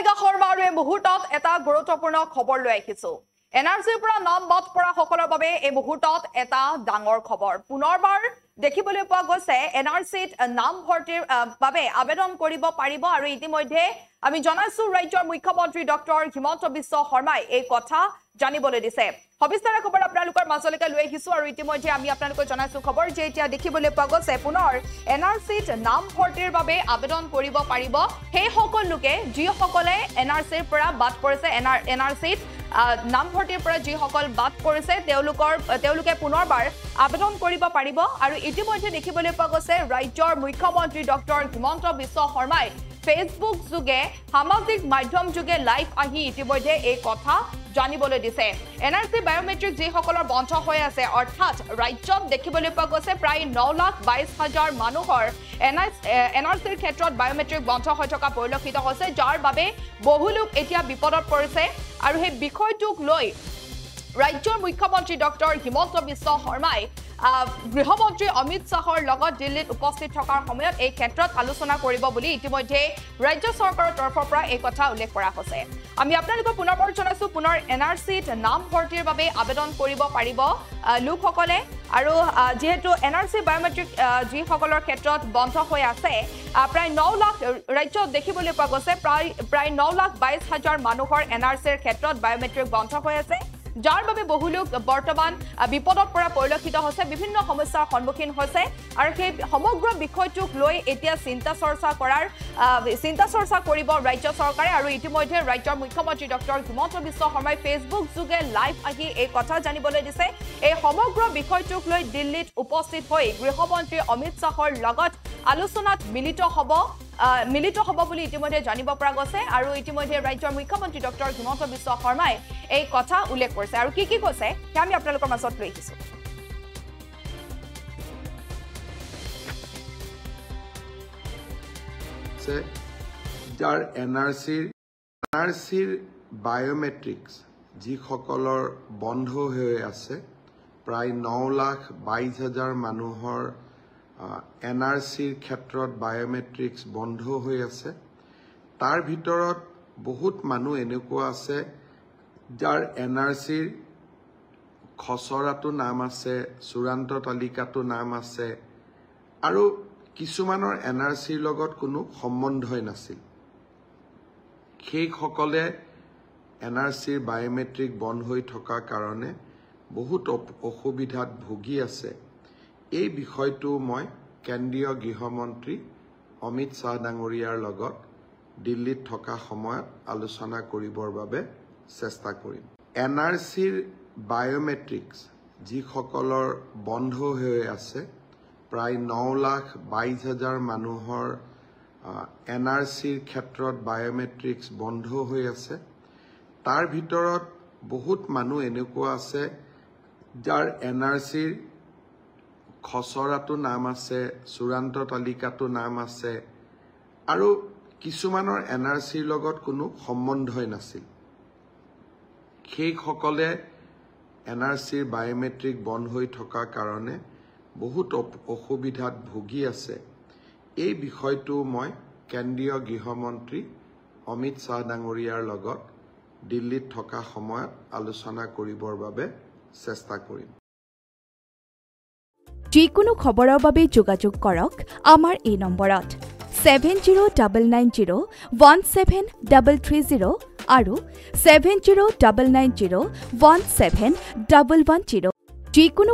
মনিকা শৰ্মাৰ এই মুহূৰ্তত এটা গুৰুত্বপূৰ্ণ খবৰ লৈ আহিছো এনআৰচিৰ পৰা নাম বাদ পৰা সকলৰ বাবে এই মুহূৰ্তত এটা ডাঙৰ খবৰ পুনৰবাৰ দেখিবলৈ পোৱা গৈছে এনআৰচিত নাম ভৰ্তিৰ বাবে আবেদন কৰিব পাৰিব আৰু ইতিমধ্যে আমি জনাইছো ৰাজ্যৰ মুখ্যমন্ত্ৰী ডক্টৰ হিমন্ত বিশ্ব শৰ্মাই এই কথা জানিবলৈ দিছে সবিস্তাৰ খবৰ আপোনালোকৰ মাজলৈকে লৈ আহিছো আৰু ইতিমধ্যে আমি আপোনালোকক জনাইছো খবৰ যে এতিয়া দেখিবলৈ পোৱা গৈছে পুনৰ এনআৰচিত নাম ভৰ্তিৰ বাবে আবেদন কৰিব পাৰিব সেই সকল লোকে যি সকলে এনআৰচিৰ পৰা বাদ পৰিছে এনআৰচিত নাম ভৰ্তিৰ পৰা যি সকল বাদ পৰিছে তেওঁলোকে পুনৰবাৰ আবেদন কৰিব পাৰিব আৰু ইতিমধ্যে দেখিবলৈ পোৱা গৈছে ৰাজ্যৰ মুখ্যমন্ত্ৰী ডক্টৰ হিমন্ত বিশ্ব শৰ্মাই ফেসবুক যোগে সামাজিক মাধ্যম যোগে লাইভ আহি ইতিমধ্যে এই কথা জানিবলৈ দিছে এনআৰচি বায়োমেট্ৰিক যি সকলৰ বন্ধ হৈ আছে অৰ্থাৎ ৰাজ্যত দেখিবলৈ পোৱা গৈছে প্ৰায় 9,22,000 মানুহৰ এনআৰচিৰ ক্ষেত্ৰত বায়োমেট্ৰিক বন্ধ হৈ থকা পৰিলক্ষিত হৈছে যাৰ বাবে বহু লোক এতিয়া বিপদত পৰিছে আৰু সেই বিষয়টোক লৈ ৰাজ্যৰ মুখ্যমন্ত্ৰী ডক্টৰ হিমন্ত বিশ্ব শৰ্মাই গৃহমন্ত্ৰী অমিত শাহৰ লগত দিল্লীত উপস্থিত থকাৰ সময়ত এই ক্ষেত্ৰত আলোচনা কৰিব বুলি ইতিমধ্যে ৰাজ্য চৰকাৰৰ তৰফৰ পৰা এই কথা উল্লেখ কৰা হৈছে আমি আপোনালোকক পুনৰ জনাইছো পুনৰ এনআৰচিত নাম ভৰ্তিৰ বাবে আবেদন কৰিব পাৰিব লোকসকলে আৰু যেহেতু এনআৰচি বায়োমেট্ৰিক যি সকলৰ ক্ষেত্ৰত বন্ধ হৈ আছে প্ৰায় 9 লাখ ৰাজ্যত দেখিবলৈ পোৱা গৈছে প্ৰায় 9,22,000 মানুহৰ এনআৰচিৰ ক্ষেত্ৰত বায়োমেট্ৰিক বন্ধ হৈ আছে যাৰ বাবে বহু লোক বৰ্তমান বিপদত পৰা পৰিলক্ষিত হৈছে বিভিন্ন সমস্যাৰ সন্মুখীন হৈছে আৰু সেই সমগ্ৰ বিষয়টোক লৈ এতিয়া চিন্তা চৰ্চা কৰিব ৰাজ্য চৰকাৰে আৰু ইতিমধ্যে ৰাজ্যৰ মুখ্যমন্ত্ৰী ডক্টৰ হিমন্ত বিশ্ব শৰ্মাই ফেসবুক যোগে লাইভ আহি এই কথা জানিবলৈ দিছে এই সমগ্ৰ বিষয়টোক লৈ দিল্লীত উপস্থিত হৈ গৃহমন্ত্ৰী অমিত শাহৰ লগত আলোচনাত মিলিত হ'ব বুলি ইতিমধ্যে জানিব পৰা গৈছে আৰু ইতিমধ্যে ৰাজ্যৰ মুখ্যমন্ত্ৰী ডক্টৰ হিমন্ত বিশ্ব শৰ্মাই এই কথা উল্লেখ কৰিছে আৰু কি কৈছে আমি আপোনালোকৰ মাজত লৈ আহিছো যাৰ এনআৰচিৰ বায়োমেট্ৰিক্স যি সকলৰ বন্ধ হৈ আছে প্ৰায় 9,22,000 মানুহৰ এনআৰচিৰ ক্ষেত্ৰত বায়োমেট্ৰিক্স বন্ধ হৈ আছে তাৰ ভিতৰত বহুত মানুহ এনেকুৱা আছে যাৰ এনআৰচিৰ খচৰাটো নাম আছে চূড়ান্ত তালিকাটো নাম আছে আৰু কিছুমানৰ এনআৰচিৰ লগত কোনো সম্বন্ধই নাছিল সেই সকলে এনআৰচিৰ বায়োমেট্ৰিক বন্ধ হৈ থকা কাৰণে বহুত অসুবিধাত ভুগি আছে এই বিষয়টো মই কেন্দ্ৰীয় গৃহমন্ত্ৰী অমিত শাহ ডাঙৰীয়াৰ লগত দিল্লীত থকা সময়ত আলোচনা কৰিবৰ বাবে চেষ্টা কৰিম এনআৰচিৰ বায়োমেট্ৰিক্স যি সকলৰ বন্ধ হৈ আছে প্ৰায় 9,22,000 মানুহৰ এনআৰচিৰ ক্ষেত্ৰত বায়োমেট্ৰিক্স বন্ধ হৈ আছে তাৰ ভিতৰত বহুত মানুহ এনেকুৱা আছে যাৰ এনআৰচিৰ খচৰাটো নাম আছে চূড়ান্ত তালিকাটো নাম আছে আৰু কিছুমানৰ এনআৰচিৰ লগত কোনো সম্বন্ধই নাছিল সেই সকলে এনআৰচিৰ বায়োমেট্ৰিক বন্ধ হৈ থকা কাৰণে বহুত অসুবিধাত ভুগি আছে এই বিষয়টো মই কেন্দ্ৰীয় গৃহমন্ত্ৰী অমিত শাহ ডাঙৰীয়াৰ লগত দিল্লীত থকা সময়ত আলোচনা কৰিবৰ বাবে চেষ্টা কৰিম যিকোনো খবৰৰ বাবে যোগাযোগ কৰক আমাৰ এই নম্বৰত 7099017330 আৰু 7099017110 যিকোনো